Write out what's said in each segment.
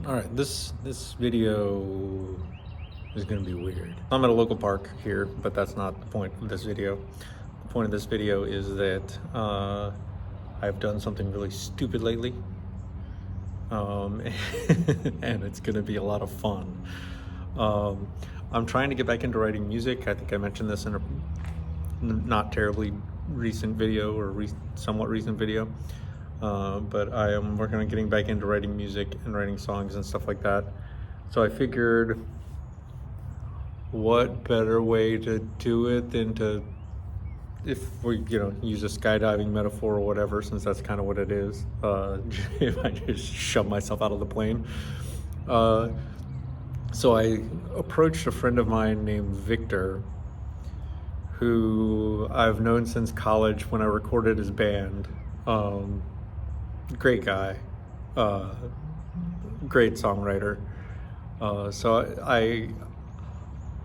All right, this video is going to be weird. I'm at a local park here, but that's not the point of this video. The point of this video is that I've done something really stupid lately, and it's going to be a lot of fun. I'm trying to get back into writing music. I think I mentioned this in a not terribly recent video or somewhat recent video. But I am working on getting back into writing music and writing songs and stuff like that. So I figured, what better way to do it than to, if we use a skydiving metaphor or whatever, since that's kind of what it is. If I just shove myself out of the plane. So I approached a friend of mine named Victor, who I've known since college when I recorded his band. Great guy, great songwriter. So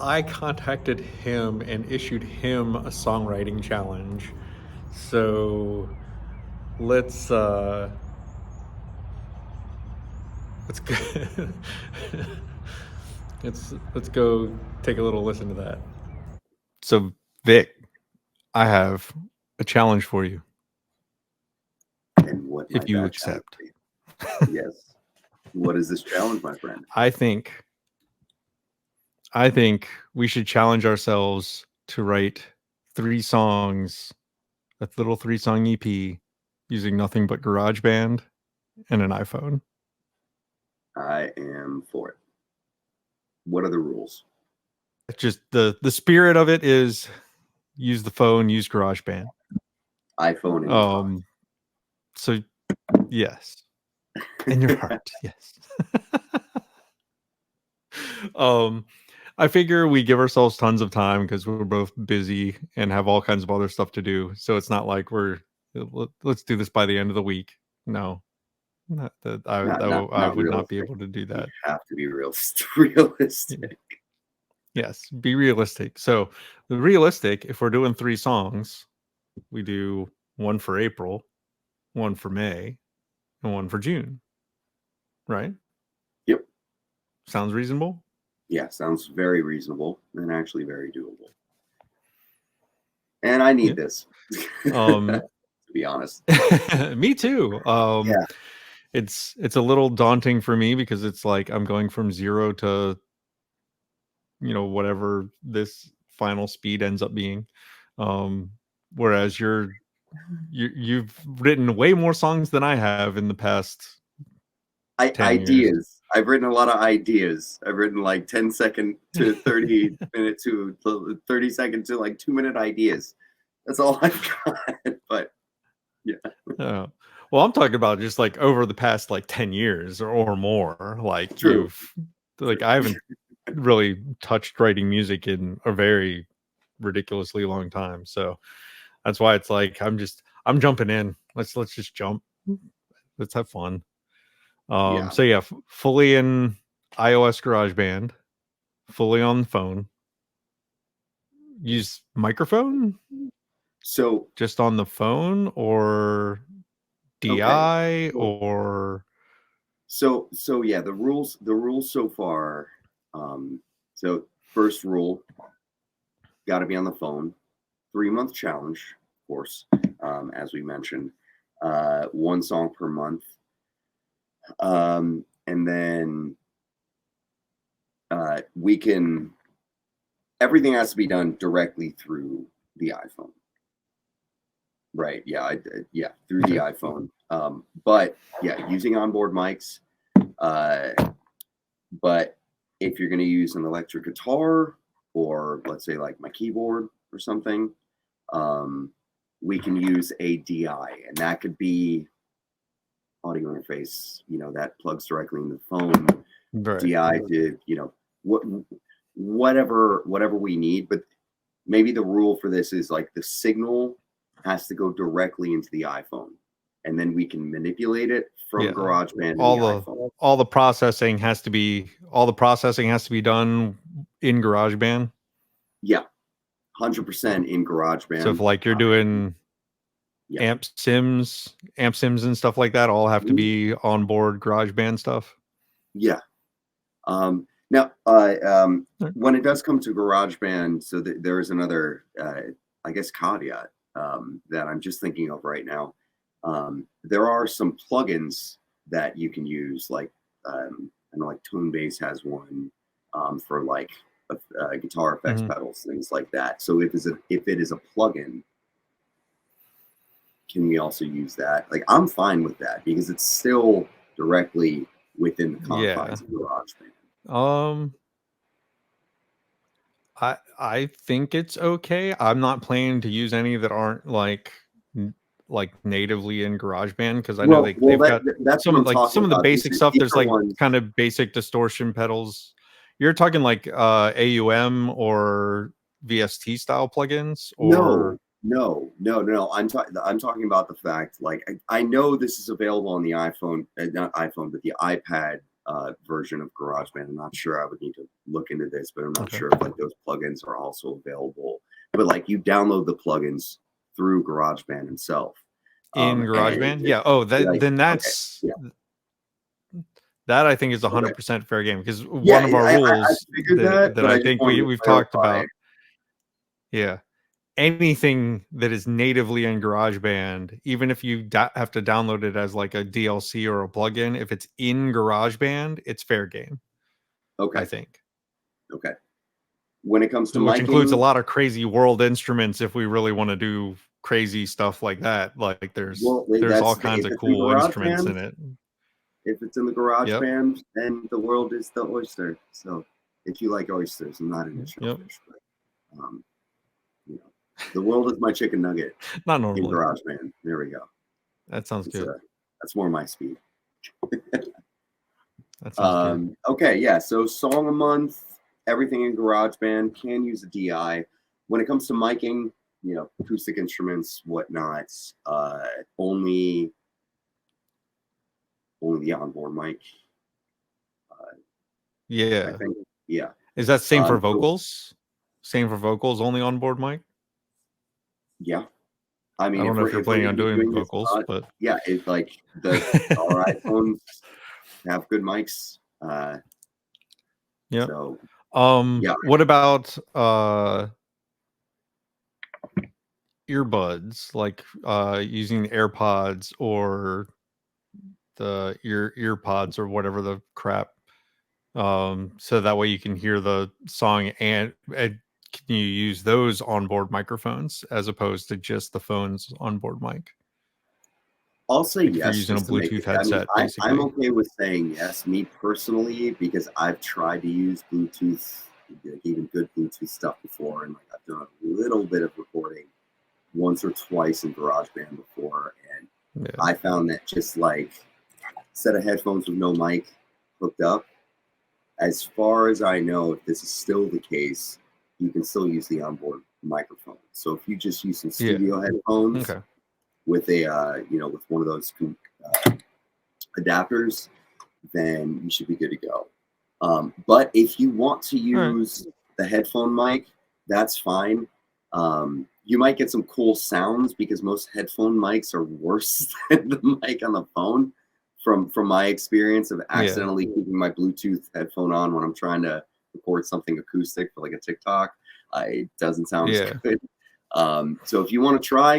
I contacted him and issued him a songwriting challenge. So let's go let's go take a little listen to that. So Vic, I have a challenge for you. And what if you accept. Yes. What is this challenge, my friend? I think we should challenge ourselves to write 3 songs, a little 3-song EP, using nothing but GarageBand and an iPhone. I am for it. What are the rules? Just the spirit of it is use the phone, use GarageBand. iPhone and so yes. In your heart, yes. I figure we give ourselves tons of time because we're both busy and have all kinds of other stuff to do. So it's not like let's do this by the end of the week. No, I would not be able to do that. You have to be realistic. Yes, be realistic. So the realistic, if we're doing 3 songs, we do one for April, one for May, and one for June. Right? Yep. Sounds reasonable? Yeah, sounds very reasonable and actually very doable. And I need this. To be honest. Me too. Yeah. It's a little daunting for me because it's like I'm going from 0 to whatever this final speed ends up being. Whereas you've written way more songs than I have in the past 10 years. I've written a lot of ideas. I've written like 10-second to 30 minute to 30-second to like 2-minute ideas. That's all I've got. But yeah. Well, I'm talking about just like over the past like 10 years or more. Like True. I haven't really touched writing music in a very ridiculously long time. So that's why it's like I'm jumping in. Let's just jump. Let's have fun. So yeah, fully in iOS GarageBand, fully on the phone. Use microphone? So just on the phone or DI or so yeah, the rules so far. So first rule, got to be on the phone. 3-month challenge, of course, as we mentioned. 1 song per month. And then everything has to be done directly through the iPhone. Right. Yeah. Through the iPhone. But yeah, using onboard mics. But if you're going to use an electric guitar or let's say like my keyboard or something, we can use a DI, and that could be audio interface, that plugs directly into the phone. Right. DI to, whatever we need. But maybe the rule for this is like the signal has to go directly into the iPhone, and then we can manipulate it from GarageBand. All the processing has to be done in GarageBand. Yeah, 100% in GarageBand. So if like you're doing amp sims and stuff like that, all have to be on board GarageBand stuff. Yeah. Now, when it does come to GarageBand, so there is another, I guess, caveat that I'm just thinking of right now. There are some plugins that you can use, like I know, like Base has one for like guitar effects Mhm. pedals, things like that. So if it is a plugin, can we also use that? Like, I'm fine with that because it's still directly within the Yeah. confines of GarageBand. Um, I think it's okay. I'm not planning to use any that aren't n like natively in GarageBand because I know Well, they've got that's what I'm some talking of the about. basic stuff. These There's are like ones. kind of basic distortion pedals. You're talking like AUM or VST style plugins No, or no. I'm talking about the fact, like, I know this is available on the iPhone, not iPhone, but the iPad version of GarageBand. I'm not sure. I would need to look into this, but I'm not okay. sure if like those plugins are also available. But like, you download the plugins through GarageBand itself, In and GarageBand? Yeah. Oh, that like, then okay, yeah, that I think is okay, 100% fair game because yeah. one of our I rules figured that, that but I I just think wanted to we've talked clarify. about, yeah, anything that is natively in GarageBand, even if you have to download it as like a DLC or a plugin, if it's in GarageBand, it's fair game, I Okay, think. okay. When it comes to Which includes a miking, lot of crazy world instruments if we really want to do crazy stuff like that. Like well, there's all kinds if of it's in cool instruments GarageBand, in it. if it's in the garage Yep. band, then the world is the oyster. So if you like oysters, I'm not into Yep. shellfish, but um, you know, the world is my chicken nugget Not in normally. garage band. There we go. That sounds It's good. that's more my speed. That sounds good. Okay, yeah. So song a month, everything in garage band can use a DI. When it comes to miking, acoustic instruments, whatnot, only the onboard mic. I Yeah. think, yeah. Is that same for So vocals? Same for vocals, only on board mic? yeah, I I mean, don't if know we're if you're planning going on to be doing doing this, vocals, but yeah, it's like our iPhones have good mics. yeah. So yeah, What about earbuds, like using AirPods or the ear pods or whatever the crap, so that way you can hear the song and can you use those onboard microphones as opposed to just the phone's onboard mic? I'll say Like if you're yes using a just to make Bluetooth it. I mean, headset, I'm basically. okay with saying yes, me personally, because I've tried to use Bluetooth, like even good Bluetooth stuff before, and like I've done a little bit of recording once or twice in GarageBand before, and Yeah. I found that just like set of headphones with no mic hooked up. As far as I know, if this is still the case, you can still use the onboard microphone. So if you just use some Yeah. studio headphones Okay. with with one of those adapters, then you should be good to go. But if you want to All right. use the headphone mic, that's fine. You might get some cool sounds because most headphone mics are worse than the mic on the phone. From my experience of Yeah. accidentally keeping my Bluetooth headphone on when I'm trying to record something acoustic for like a TikTok, it doesn't sound as Yeah. good. So if you want to try,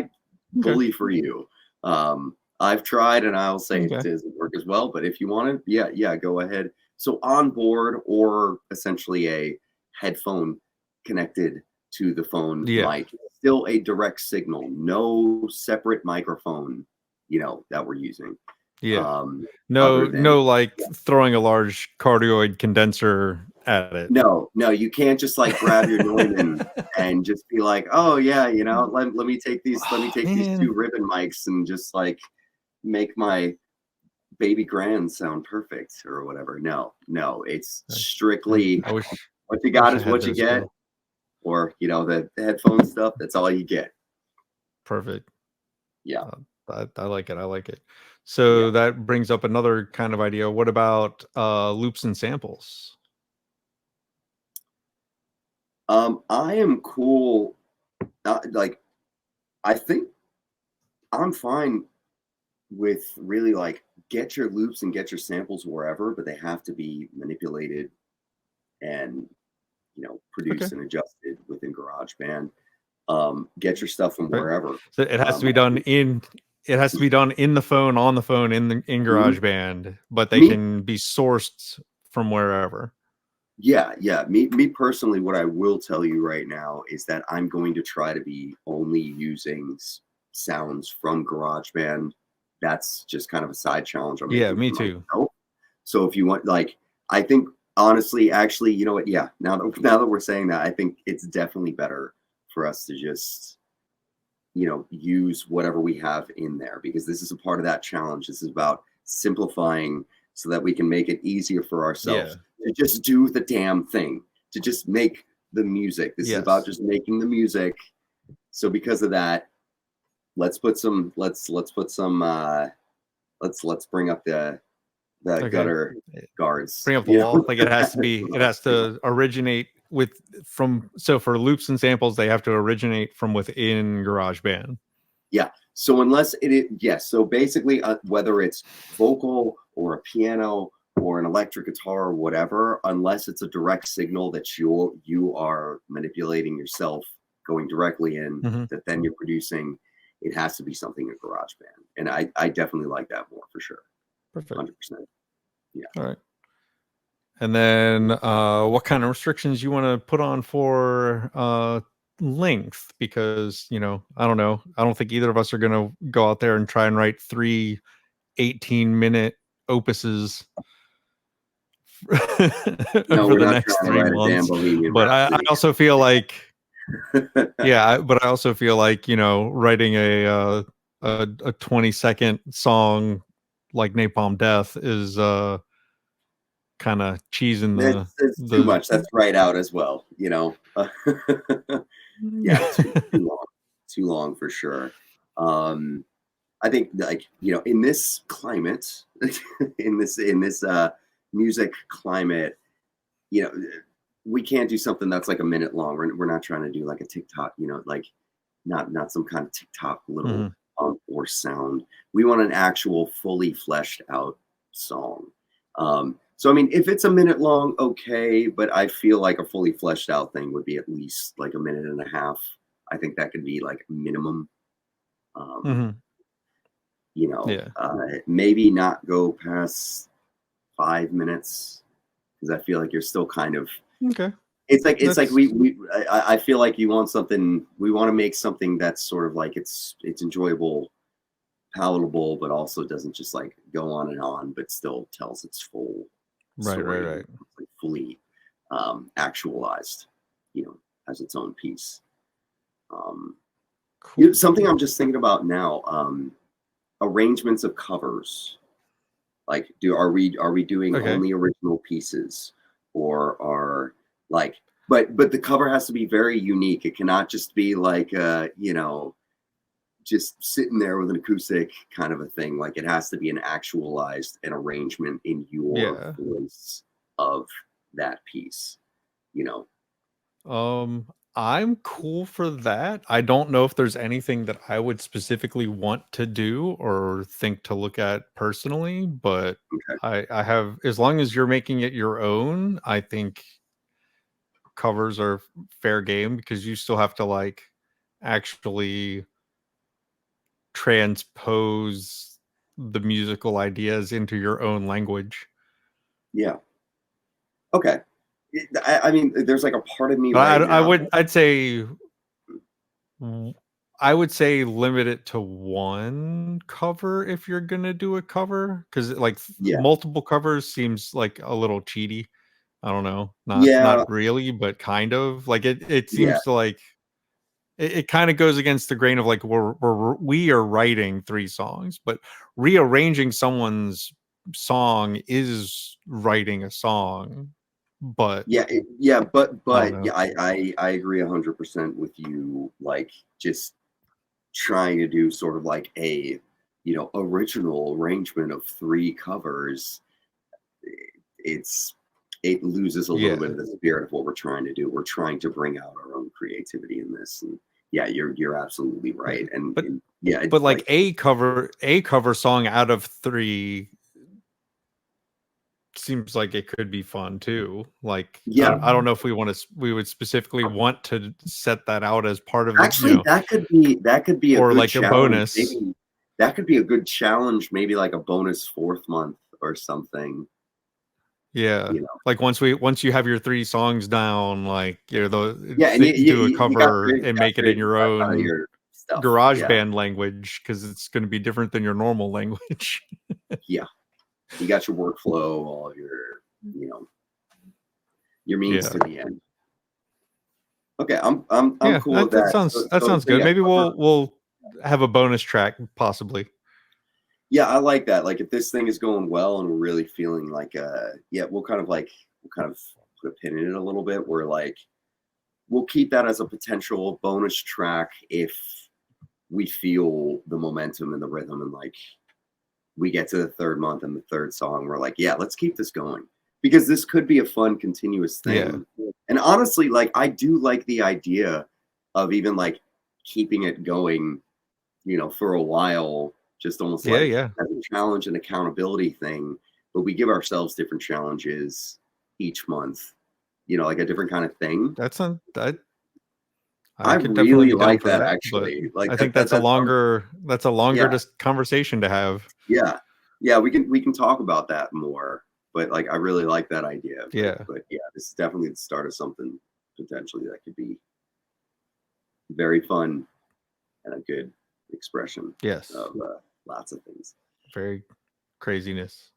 Okay. bully for you. I've tried, and I'll say it Okay. doesn't work as well. But if you want to, yeah, go ahead. So on board, or essentially a headphone connected to the phone Yeah. mic, still a direct signal, no separate microphone, that we're using. Yeah. Other than, No, like yeah. throwing a large cardioid condenser at it. No, you can't just like grab your Neumann and just be like, oh yeah, let me take Oh, these two man. ribbon mics and just like make my baby grand sound perfect or whatever. No, it's I, strictly I wish what you got wish I is had what you those get, still. or the headphone stuff. That's all you get. Perfect. Yeah, I like it. I like it. yeah. So that brings up another kind of idea. What about loops and samples? I am cool. Like, I think I'm fine with really like get your loops and get your samples wherever, but they have to be manipulated and Okay. produced and adjusted within GarageBand. Get your stuff from Right. wherever. So it has to be done in. It has to be done in the phone, on the phone, in Mhm. GarageBand, but they Me, can be sourced from wherever. yeah. Me personally, what I will tell you right now is that I'm going to try to be only using sounds from GarageBand. That's just kind of a side challenge I'm Yeah, making me for too. myself. So if you want, like, I think honestly, actually, you know what? Yeah, now that we're saying that, I think it's definitely better for us to just use whatever we have in there, because this is a part of that challenge. This is about simplifying so that we can make it easier for Yeah. ourselves to just do the damn thing, to just make the music. This is about Yes. just making the music. So because of that, let's bring up the Okay. gutter guards. Bring up the wall. Like it has to be. It has to originate from. So for loops and samples, they have to originate from within GarageBand. Yeah. So unless it is, yes. So basically, whether it's vocal or a piano or an electric guitar or whatever, unless it's a direct signal that you are manipulating yourself, going directly in, Mm-hmm. that then you're producing, it has to be something in GarageBand. And I definitely like that more for sure. Perfect. 100%. Yeah. All right. And then what kind of restrictions you want to put on for length? Because, I don't know. I don't think either of us are going to go out there and try and write 3 18-minute opuses No, over we're the not next trying to 3 write a damn months. Bohemian But I Rhapsody. also feel like, yeah, but I also feel like, writing a 20-second song like Napalm Death is kind of cheesing That's too the much. That's right out as well. Yeah, too long for sure. Um, I think, like, in this climate, in this music climate, you know, we can't do something that's like a minute long. We're not trying to do like a TikTok, like not some kind of TikTok little Mhm. or sound. We want an actual fully fleshed out song. So I mean, if it's a minute long, okay, but I feel like a fully fleshed out thing would be at least like a minute and a half. I think that could be like minimum. Um, Mhm. Yeah. maybe not go past 5 minutes, because I feel like you're still kind of. Okay. It's like That's I feel like you want something. We want to make something that's sort of like it's enjoyable, palatable, but also doesn't just like go on, but still tells its full right, right, story, right. like fully actualized, as its own piece. Um, Cool. something I'm just thinking about now. Arrangements of covers. Like, are we doing Okay. only original pieces, or are, like, but the cover has to be very unique. It cannot just be like just sitting there with an acoustic kind of a thing. Like, it has to be an arrangement in your Yeah. voice of that piece. You know. Um, I'm cool for that. I don't know if there's anything that I would specifically want to do or think to look at personally, but Okay. I have, as long as you're making it your own, I think covers are fair game, because you still have to like actually transpose the musical ideas into your own language. Yeah. Okay. I mean, there's like a part of me But right now. I would say limit it to one cover if you're gonna do a cover, because like Yeah. multiple covers seems like a little cheaty. I don't know, not Yeah. really, but kind of like it Yeah. seems to like it kind of goes against the grain of like we are writing 3 songs, but rearranging someone's song is writing a song. But Yeah, but I don't but know. yeah, I agree 100% with you. Like, just trying to do sort of like a original arrangement of 3 covers, it's it loses a little bit Yeah. of the spirit of what we're trying to do. We're trying to bring out our own creativity in this, and yeah, you're absolutely Yeah. right. And, But and yeah, but it's like like, a cover song out of 3 seems like it could be fun too. Like, Yeah, I don't know if we would specifically want to set that out as part of the, actually, that could be a or good like a challenge. bonus. Maybe that could be a good challenge. Maybe like a bonus 4th month or something. Yeah. You know. Like once you have your 3 songs down, like Yeah, and do a you got cover and make it in your kind of own your stuff. garage Yeah, band language, because it's going to be different than your normal language. yeah. You got your workflow, all of your, you know, your means Yeah. to the end. Okay, I'm Yeah, cool with that that. sounds So good. yeah, Maybe we'll have a bonus track possibly. yeah, I like that. Like if this thing is going well and we're really feeling like yeah, we'll kind of put a pin in it a little bit. Where like we'll keep that as a potential bonus track if we feel the momentum and the rhythm, and like we get to the 3rd month and the 3rd song, we're like, yeah, let's keep this going, because this could be a fun continuous Yeah. thing. And honestly, like I do like the idea of even like keeping it going, you know, for a while, just almost Yeah, like yeah. as a challenge and accountability thing. But we give ourselves different challenges each month, you know, like a different kind of thing. That's not that I I could definitely really be down like for that that, but actually. Like I think that that sounds, that's a longer yeah, just conversation to have. yeah. Yeah, we can talk about that more. But like I really like that idea. Yeah. But yeah, this is definitely the start of something potentially that could be very fun and a good expression Yes. of lots of things. Very craziness.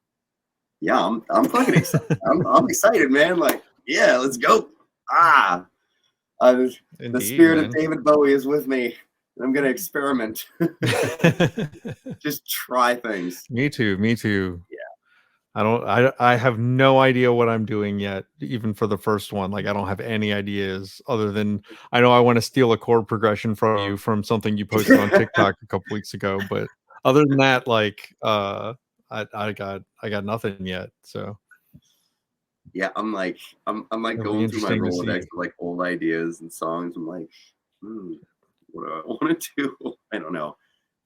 Yeah, I'm fucking excited. I'm excited, man. Like, yeah, let's go. Ah, the Indeed, spirit of man. David Bowie is with me. I'm gonna experiment. Just try things. Me too. Me too. Yeah. I have no idea what I'm doing yet, even for the first one. Like I don't have any ideas other than I know I want to steal a chord progression from you from something you posted on TikTok a couple weeks ago, but other than that, like I got nothing yet. So Yeah, I'm like it'll be going through my interesting to Rolodex see. of like old ideas and songs. I'm like, hmm, what do I want to do? I don't know.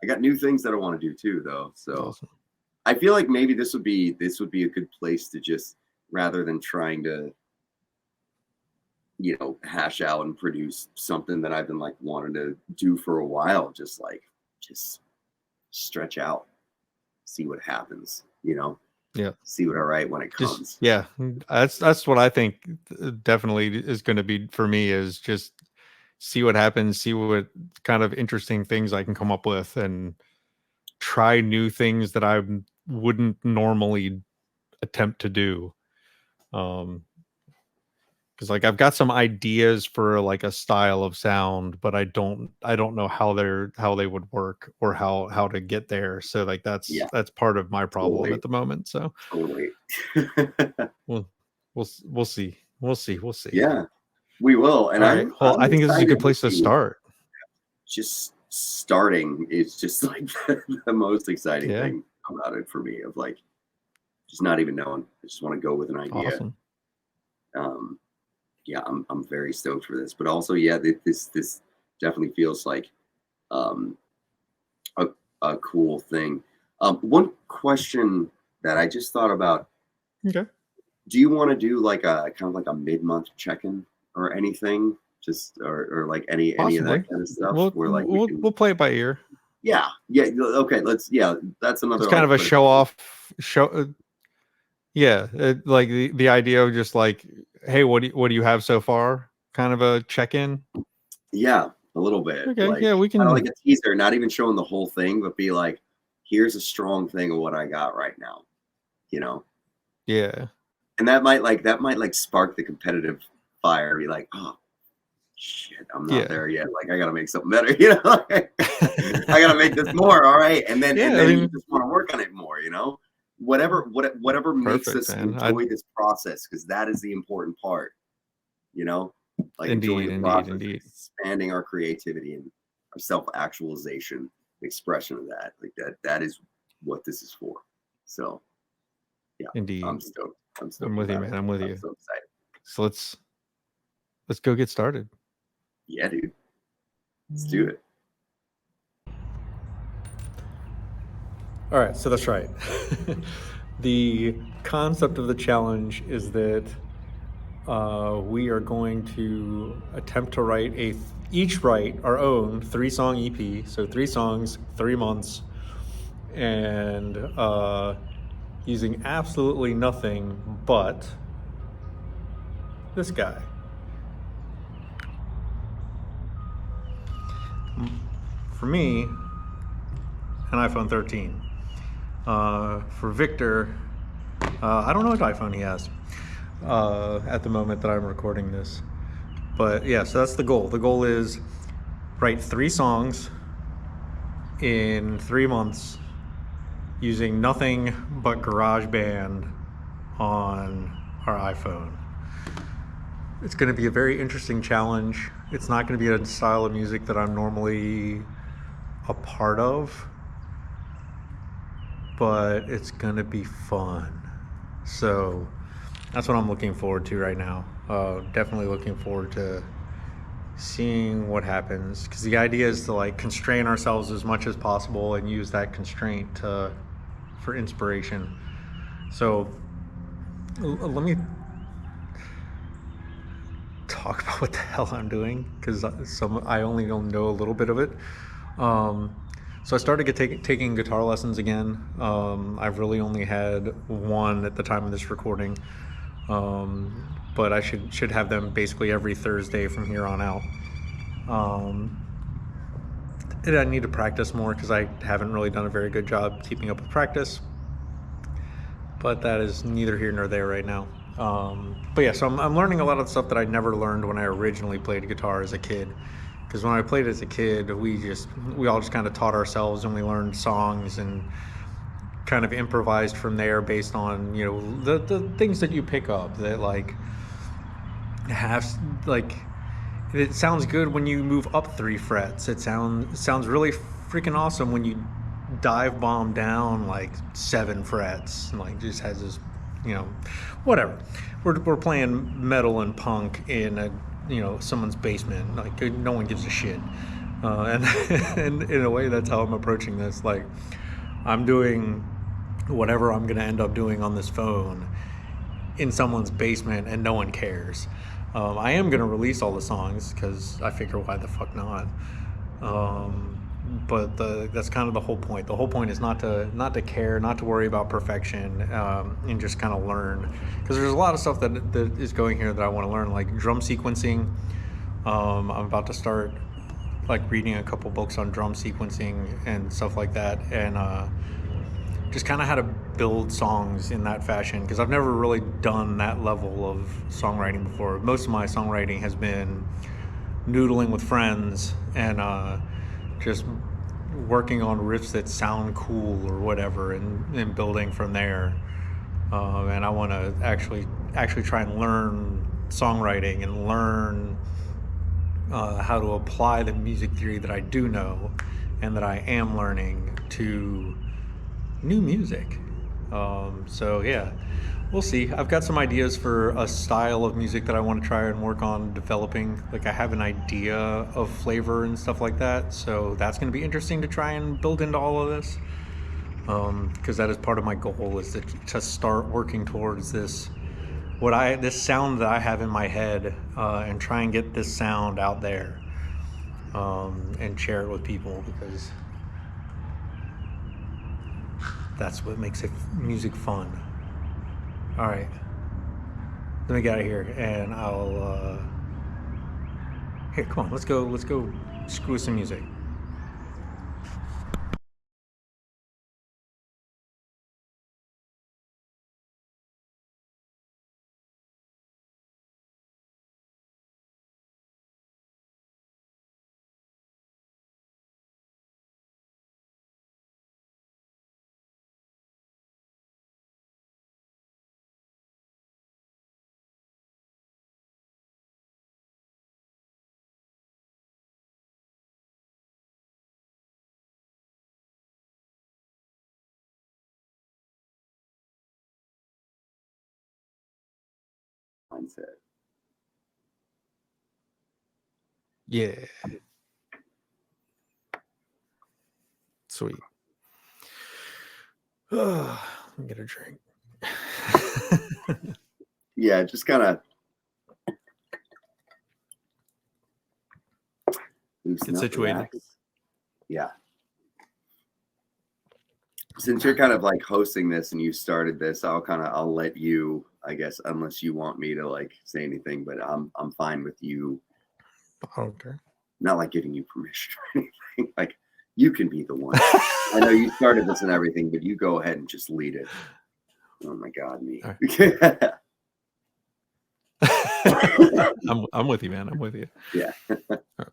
I got new things that I want to do too, though. So Awesome. I feel like maybe this would be a good place to just, rather than trying to, you know, hash out and produce something that I've been like wanting to do for a while, just stretch out, see what happens, you know, Yeah. see what I write when it Just comes. yeah, that's what I think definitely is going to be for me is just see what happens, see what kind of interesting things I can come up with, and try new things that I wouldn't normally attempt to do. Because like I've got some ideas for like a style of sound, but I don't know how they would work or how to get there. So like Yeah, that's part of my problem totally, at the moment. So totally. we'll we'll see. We'll see. Yeah, we will. And All right. Well, I'm I think this is a excited good to place to see. start. Just starting is just like the most exciting Yeah. thing about it for me, of like just not even knowing. I just want to go with an idea. Awesome. Um, yeah, I'm very stoked for this. But also, yeah, this definitely feels like um, a a cool thing. One question that I just thought about: Okay. do you want to do like a kind of like a mid-month check-in or anything? Just or like any of Possibly. that kind of stuff where like we can. We'll play it by ear. Yeah, yeah. Okay, yeah. That's It's another kind of like a put it. show off show. Yeah, like the idea of just like, hey, what do you have so far? Kind of a check in. Yeah, a little bit. Okay, Like yeah, we kind of like can. a teaser, not even showing the whole thing, but be like, here's a strong thing of what I got right now, you know? Yeah, And that might like spark the competitive fire, be like, oh shit, I'm not yeah, there yet. Like I gotta make something better, you know? I gotta make this more, all right. And yeah. I then you mean, just want to work on it more, you know? Whatever makes perfect, us man. I enjoy this process, because that is the important part, you know, like enjoying indeed, the indeed, process, indeed, expanding our creativity and our self-actualization, expression of that. Like that is what this is for. So yeah, indeed. I'm stoked. I'm I'm stoked with you, about it. man. I'm with I'm you. so excited. So let's go get started. Yeah, dude. Let's do it. All right, so that's right. The concept of the challenge is that we are going to attempt to each write our own 3-song EP. So 3 songs, 3 months, and using absolutely nothing but this guy. For me, an iPhone 13. For Victor, I don't know what iPhone he has at the moment that I'm recording this. But yeah, so that's the goal. The goal is write 3 songs in 3 months using nothing but GarageBand on our iPhone. It's going to be a very interesting challenge. It's not going to be a style of music that I'm normally a part of, but it's going to be fun. So that's what I'm looking forward to right now. Definitely looking forward to seeing what happens, because the idea is to like constrain ourselves as much as possible and use that constraint for inspiration. So let me talk about what the hell I'm doing, because I only know a little bit of it. So I started taking guitar lessons again. I've really only had one at the time of this recording, but I should have them basically every Thursday from here on out. And I need to practice more because I haven't really done a very good job keeping up with practice. But that is neither here nor there right now. But yeah, so I'm learning a lot of stuff that I never learned when I originally played guitar as a kid. Because when I played as a kid, we all just kind of taught ourselves, and we learned songs and kind of improvised from there based on, you know, the things that you pick up that like have like, it sounds good when you move up 3 frets. It sounds really freaking awesome when you dive bomb down like 7 frets, and like just has this, you know, whatever. We're playing metal and punk in a, you know, someone's basement. Like no one gives a shit. And in a way, that's how I'm approaching this. Like I'm doing whatever I'm gonna end up doing on this phone in someone's basement, and no one cares. I am gonna release all the songs because I figure why the fuck not. But that's kind of the whole point. The whole point is not to care, not to worry about perfection, and just kind of learn. Because there's a lot of stuff that is going here that I want to learn, like drum sequencing. I'm about to start like reading a couple books on drum sequencing and stuff like that, and just kind of how to build songs in that fashion, because I've never really done that level of songwriting before. Most of my songwriting has been noodling with friends and just working on riffs that sound cool or whatever, and building from there. And I want to actually try and learn songwriting and learn how to apply the music theory that I do know and that I am learning to new music. So yeah, we'll see. I've got some ideas for a style of music that I want to try and work on developing. Like I have an idea of flavor and stuff like that, so that's going to be interesting to try and build into all of this, because that is part of my goal, is to start working towards this sound that I have in my head, and try and get this sound out there, and share it with people, because that's what makes music fun. All right, let me get out of here, and I'll here. Come on, let's go screw some music. Mindset. Yeah, sweet. Let me get a drink. Yeah, just kind of loosen Get up, situated. relax. Yeah. Since you're kind of like hosting this and you started this, I'll let you, I guess, unless you want me to like say anything, but I'm fine with you. I don't care. Not like giving you permission or anything. Like you can be the one. I know you started this and everything, but you go ahead and just lead it. Oh my God, me. All Right. I'm with you, man. I'm with you. Yeah. All right.